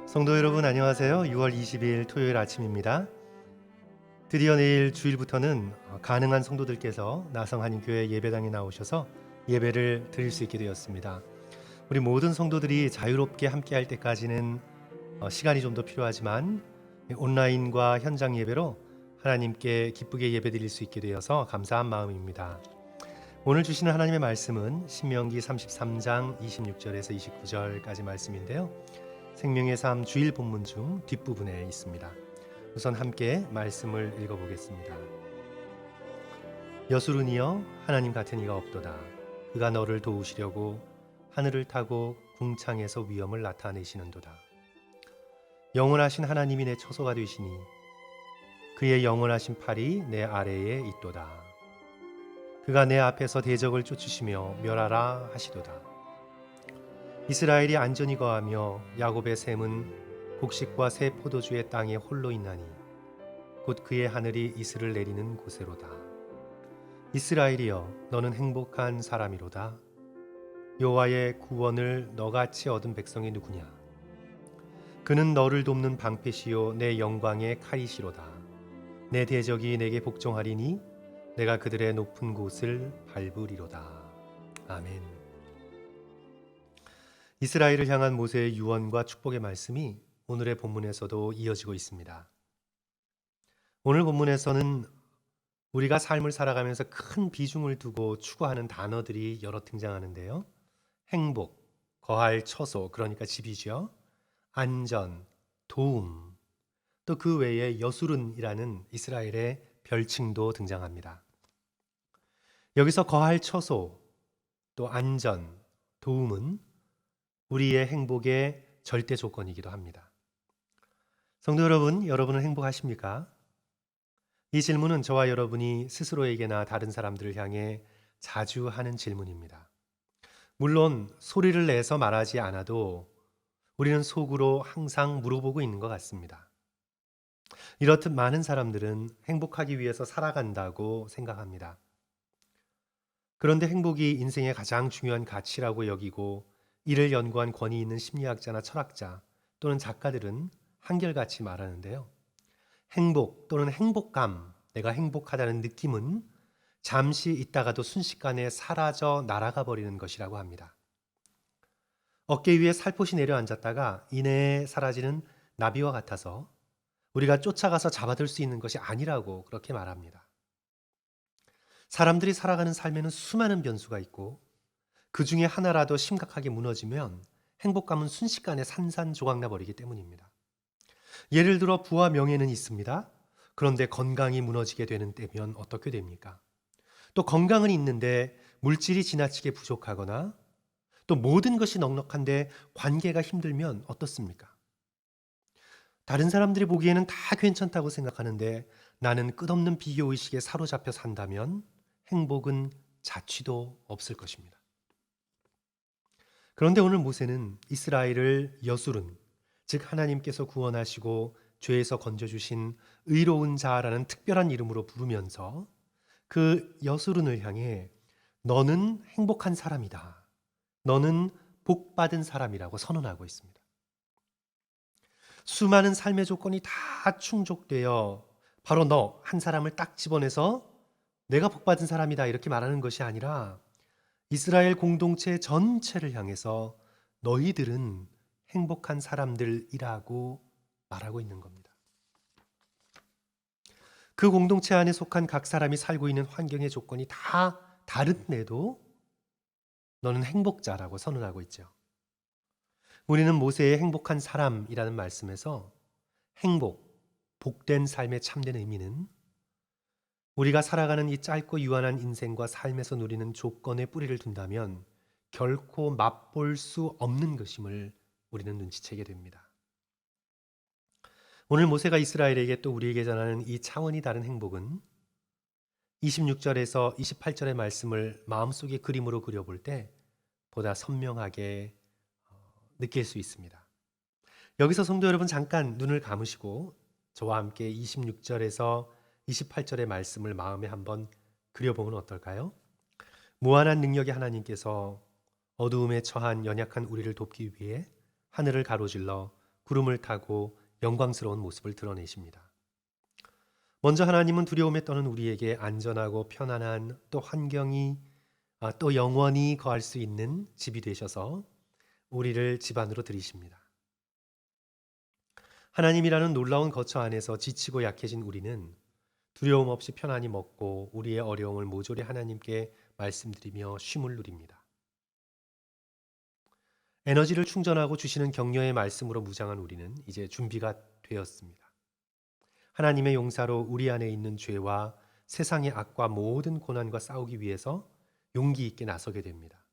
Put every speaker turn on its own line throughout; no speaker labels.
성도 여러분 안녕하세요. 6월 20일 토요일 아침입니다. 드디어 내일 주일부터는 가능한 성도들께서 나성한인교회 예배당에 나오셔서 예배를 드릴 수 있게 되었습니다. 우리 모든 성도들이 자유롭게 함께할 때까지는 시간이 좀 더 필요하지만 온라인과 현장 예배로 하나님께 기쁘게 예배 드릴 수 있게 되어서 감사한 마음입니다. 오늘 주시는 하나님의 말씀은 신명기 33장 26절에서 29절까지 말씀인데요. 생명의 삶 주일 본문 중 뒷부분에 있습니다. 우선 함께 말씀을 읽어보겠습니다. 여수르니여 하나님 같은 이가 없도다. 그가 너를 도우시려고 하늘을 타고 궁창에서 위엄을 나타내시는도다. 영원하신 하나님이 내 처소가 되시니 그의 영원하신 팔이 내 아래에 있도다. 그가 내 앞에서 대적을 쫓으시며 멸하라 하시도다. 이스라엘이 안전히 거하며 야곱의 샘은 곡식과 새 포도주의 땅에 홀로 있나니 곧 그의 하늘이 이슬을 내리는 곳에로다. 이스라엘이여 너는 행복한 사람이로다. 여호와의 구원을 너같이 얻은 백성이 누구냐. 그는 너를 돕는 방패시요 내 영광의 칼이시로다. 내 대적이 내게 복종하리니 내가 그들의 높은 곳을 밟으리로다. 아멘. 이스라엘을 향한 모세의 유언과 축복의 말씀이 오늘의 본문에서도 이어지고 있습니다. 오늘 본문에서는 우리가 삶을 살아가면서 큰 비중을 두고 추구하는 단어들이 여러 등장하는데요. 행복, 거할 처소, 그러니까 집이죠. 안전, 도움, 또 그 외에 여수른이라는 이스라엘의 별칭도 등장합니다. 여기서 거할 처소, 또 안전, 도움은 우리의 행복의 절대 조건이기도 합니다. 성도 여러분, 여러분은 행복하십니까? 이 질문은 저와 여러분이 스스로에게나 다른 사람들을 향해 자주 하는 질문입니다. 물론 소리를 내서 말하지 않아도 우리는 속으로 항상 물어보고 있는 것 같습니다. 이렇듯 많은 사람들은 행복하기 위해서 살아간다고 생각합니다. 그런데 행복이 인생의 가장 중요한 가치라고 여기고 이를 연구한 권위 있는 심리학자나 철학자 또는 작가들은 한결같이 말하는데요. 행복 또는 행복감, 내가 행복하다는 느낌은 잠시 있다가도 순식간에 사라져 날아가 버리는 것이라고 합니다. 어깨 위에 살포시 내려앉았다가 이내에 사라지는 나비와 같아서 우리가 쫓아가서 잡아들 수 있는 것이 아니라고 그렇게 말합니다. 사람들이 살아가는 삶에는 수많은 변수가 있고 그 중에 하나라도 심각하게 무너지면 행복감은 순식간에 산산조각 나버리기 때문입니다. 예를 들어 부와 명예는 있습니다. 그런데 건강이 무너지게 되는 때면 어떻게 됩니까? 또 건강은 있는데 물질이 지나치게 부족하거나 또 모든 것이 넉넉한데 관계가 힘들면 어떻습니까? 다른 사람들이 보기에는 다 괜찮다고 생각하는데 나는 끝없는 비교의식에 사로잡혀 산다면 행복은 자취도 없을 것입니다. 그런데 오늘 모세는 이스라엘을 여수른, 즉 하나님께서 구원하시고 죄에서 건져주신 의로운 자라는 특별한 이름으로 부르면서 그 여수른을 향해 너는 행복한 사람이다. 너는 복받은 사람이라고 선언하고 있습니다. 수많은 삶의 조건이 다 충족되어 바로 너 한 사람을 딱 집어내서 내가 복받은 사람이다 이렇게 말하는 것이 아니라 이스라엘 공동체 전체를 향해서 너희들은 행복한 사람들이라고 말하고 있는 겁니다. 그 공동체 안에 속한 각 사람이 살고 있는 환경의 조건이 다 다른데도 너는 행복자라고 선언하고 있죠. 우리는 모세의 행복한 사람이라는 말씀에서 행복, 복된 삶의 참된 의미는 우리가 살아가는 이 짧고 유한한 인생과 삶에서 누리는 조건에 뿌리를 둔다면 결코 맛볼 수 없는 것임을 우리는 눈치채게 됩니다. 오늘 모세가 이스라엘에게 또 우리에게 전하는 이 차원이 다른 행복은 26절에서 28절의 말씀을 마음속에 그림으로 그려볼 때 보다 선명하게 느낄 수 있습니다. 여기서 성도 여러분 잠깐 눈을 감으시고 저와 함께 26절에서 28절의 말씀을 마음에 한번 그려보면 어떨까요? 무한한 능력의 하나님께서 어두움에 처한 연약한 우리를 돕기 위해 하늘을 가로질러 구름을 타고 영광스러운 모습을 드러내십니다. 먼저 하나님은 두려움에 떠는 우리에게 안전하고 편안한 또 영원히 거할 수 있는 집이 되셔서 우리를 집 안으로 들이십니다. 하나님이라는 놀라운 거처 안에서 지치고 약해진 우리는 두려움 없이 편안히 먹고 우리의 어려움을 모조리 하나님께 말씀드리며 쉼을 누립니다. 에너지를 충전하고 주시는 격려의 말씀으로 무장한 우리는 이제 준비가 되었습니다. 하나님의 용사로 우리 안에 있는 죄와 세상의 악과 모든 고난과 싸우기 위해서 용기 있게 나서게 됩니다.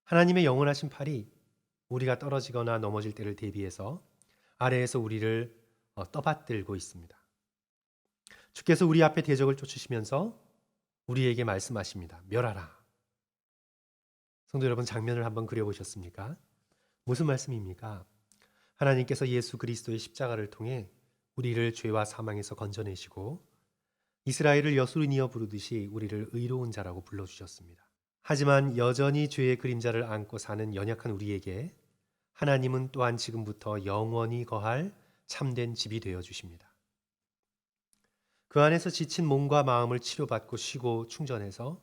하나님의 영원하신 팔이 우리가 떨어지거나 넘어질 때를 대비해서 아래에서 우리를 떠받들고 있습니다. 주께서 우리 앞에 대적을 쫓으시면서 우리에게 말씀하십니다. 멸하라. 성도 여러분, 장면을 한번 그려보셨습니까? 무슨 말씀입니까? 하나님께서 예수 그리스도의 십자가를 통해 우리를 죄와 사망에서 건져내시고 이스라엘을 여수인이여 부르듯이 우리를 의로운 자라고 불러주셨습니다. 하지만 여전히 죄의 그림자를 안고 사는 연약한 우리에게 하나님은 또한 지금부터 영원히 거할 참된 집이 되어주십니다. 그 안에서 지친 몸과 마음을 치료받고 쉬고 충전해서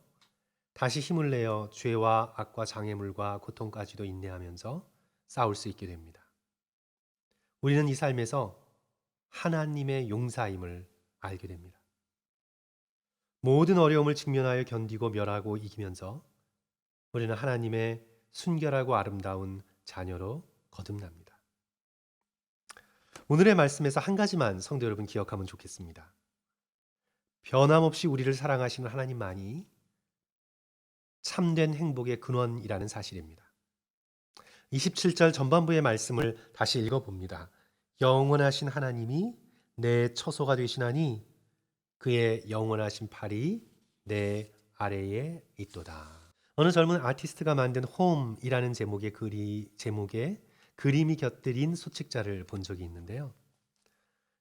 다시 힘을 내어 죄와 악과 장애물과 고통까지도 인내하면서 싸울 수 있게 됩니다. 우리는 이 삶에서 하나님의 용사임을 알게 됩니다. 모든 어려움을 직면하여 견디고 멸하고 이기면서 우리는 하나님의 순결하고 아름다운 자녀로 거듭납니다. 오늘의 말씀에서 한 가지만 성도 여러분 기억하면 좋겠습니다. 변함없이 우리를 사랑하시는 하나님만이 참된 행복의 근원이라는 사실입니다. 27절 전반부의 말씀을 다시 읽어봅니다. 영원하신 하나님이 내 처소가 되시나니 그의 영원하신 팔이 내 아래에 있도다. 어느 젊은 아티스트가 만든 홈이라는 제목의 그림이 곁들인 소책자를 본 적이 있는데요.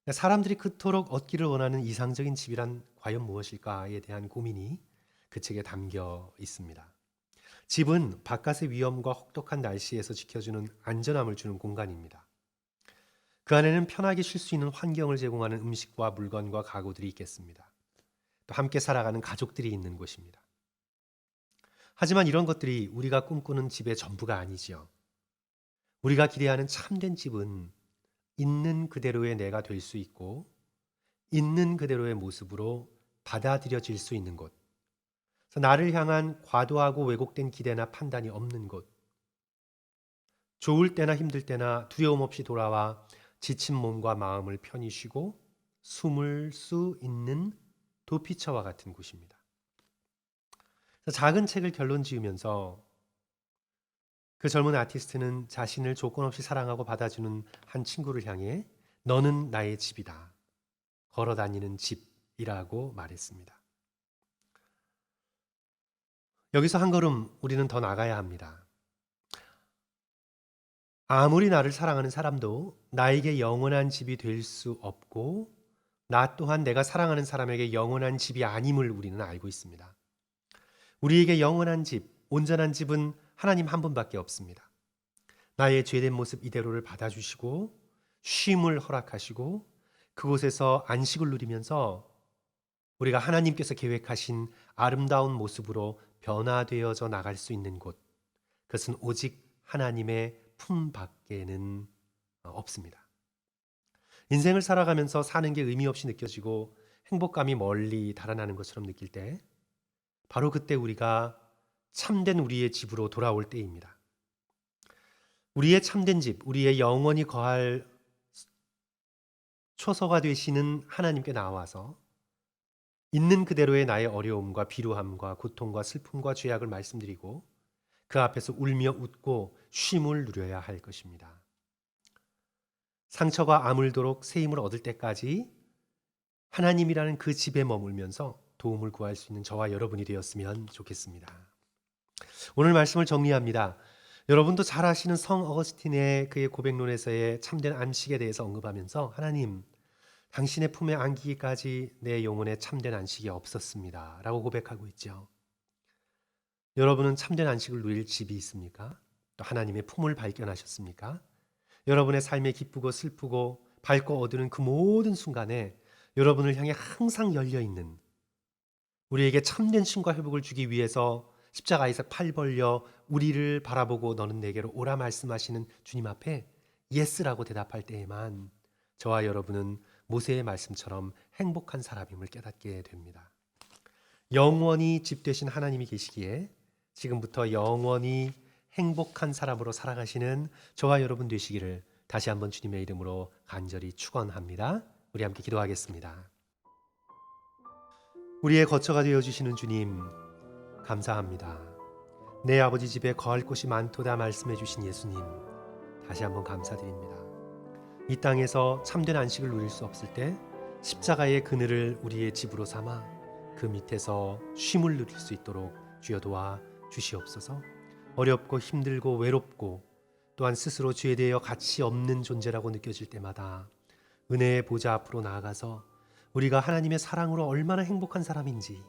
사람들이 그토록 얻기를 원하는 이상적인 집이란 과연 무엇일까에 대한 고민이 그 책에 담겨 있습니다. 집은 바깥의 위험과 혹독한 날씨에서 지켜주는 안전함을 주는 공간입니다. 그 안에는 편하게 쉴 수 있는 환경을 제공하는 음식과 물건과 가구들이 있겠습니다. 또 함께 살아가는 가족들이 있는 곳입니다. 하지만 이런 것들이 우리가 꿈꾸는 집의 전부가 아니지요. 우리가 기대하는 참된 집은 있는 그대로의 내가 될 수 있고 있는 그대로의 모습으로 받아들여질 수 있는 곳. 나를 향한 과도하고 왜곡된 기대나 판단이 없는 곳. 좋을 때나 힘들 때나 두려움 없이 돌아와 지친 몸과 마음을 편히 쉬고 숨을 수 있는 도피처와 같은 곳입니다. 작은 책을 결론 지으면서 그 젊은 아티스트는 자신을 조건 없이 사랑하고 받아주는 한 친구를 향해 너는 나의 집이다. 걸어 다니는 집이라고 말했습니다. 여기서 한 걸음 우리는 더 나가야 합니다. 아무리 나를 사랑하는 사람도 나에게 영원한 집이 될 수 없고 나 또한 내가 사랑하는 사람에게 영원한 집이 아님을 우리는 알고 있습니다. 우리에게 영원한 집, 온전한 집은 하나님 한 분밖에 없습니다. 나의 죄된 모습 이대로를 받아주시고 쉼을 허락하시고 그곳에서 안식을 누리면서 우리가 하나님께서 계획하신 아름다운 모습으로 변화되어져 나갈 수 있는 곳, 그것은 오직 하나님의 품 밖에는 없습니다. 인생을 살아가면서 사는 게 의미 없이 느껴지고 행복감이 멀리 달아나는 것처럼 느낄 때 바로 그때 우리가 참된 우리의 집으로 돌아올 때입니다. 우리의 참된 집, 우리의 영원히 거할 초소가 되시는 하나님께 나와서 있는 그대로의 나의 어려움과 비루함과 고통과 슬픔과 죄악을 말씀드리고 그 앞에서 울며 웃고 쉼을 누려야 할 것입니다. 상처가 아물도록 새 힘을 얻을 때까지 하나님이라는 그 집에 머물면서 도움을 구할 수 있는 저와 여러분이 되었으면 좋겠습니다. 오늘 말씀을 정리합니다. 여러분도 잘 아시는 성 어거스틴의 그의 고백론에서의 참된 안식에 대해서 언급하면서 하나님, 당신의 품에 안기기까지 내 영혼에 참된 안식이 없었습니다 라고 고백하고 있죠. 여러분은 참된 안식을 누릴 집이 있습니까? 또 하나님의 품을 발견하셨습니까? 여러분의 삶에 기쁘고 슬프고 밝고 어두운 그 모든 순간에 여러분을 향해 항상 열려 있는, 우리에게 참된 쉼과 회복을 주기 위해서 십자가에서 팔 벌려 우리를 바라보고 너는 내게로 오라 말씀하시는 주님 앞에 예스라고 대답할 때에만 저와 여러분은 모세의 말씀처럼 행복한 사람임을 깨닫게 됩니다. 영원히 집 되신 하나님이 계시기에 지금부터 영원히 행복한 사람으로 살아가시는 저와 여러분 되시기를 다시 한번 주님의 이름으로 간절히 축원합니다. 우리 함께 기도하겠습니다. 우리의 거처가 되어주시는 주님, 감사합니다. 내 아버지 집에 거할 곳이 많도다 말씀해 주신 예수님, 다시 한번 감사드립니다. 이 땅에서 참된 안식을 누릴 수 없을 때 십자가의 그늘을 우리의 집으로 삼아 그 밑에서 쉼을 누릴 수 있도록 주여 도와 주시옵소서. 어렵고 힘들고 외롭고 또한 스스로 죄에 대하여 가치 없는 존재라고 느껴질 때마다 은혜의 보좌 앞으로 나아가서 우리가 하나님의 사랑으로 얼마나 행복한 사람인지,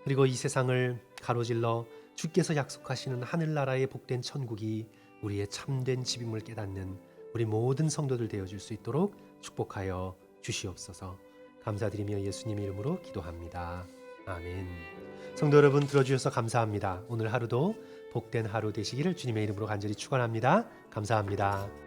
그리고 이 세상을 가로질러 주께서 약속하시는 하늘나라의 복된 천국이 우리의 참된 집임을 깨닫는 우리 모든 성도들 되어줄 수 있도록 축복하여 주시옵소서. 감사드리며 예수님 이름으로 기도합니다. 아멘. 성도 여러분, 들어주셔서 감사합니다. 오늘 하루도 복된 하루 되시기를 주님의 이름으로 간절히 축원합니다. 감사합니다.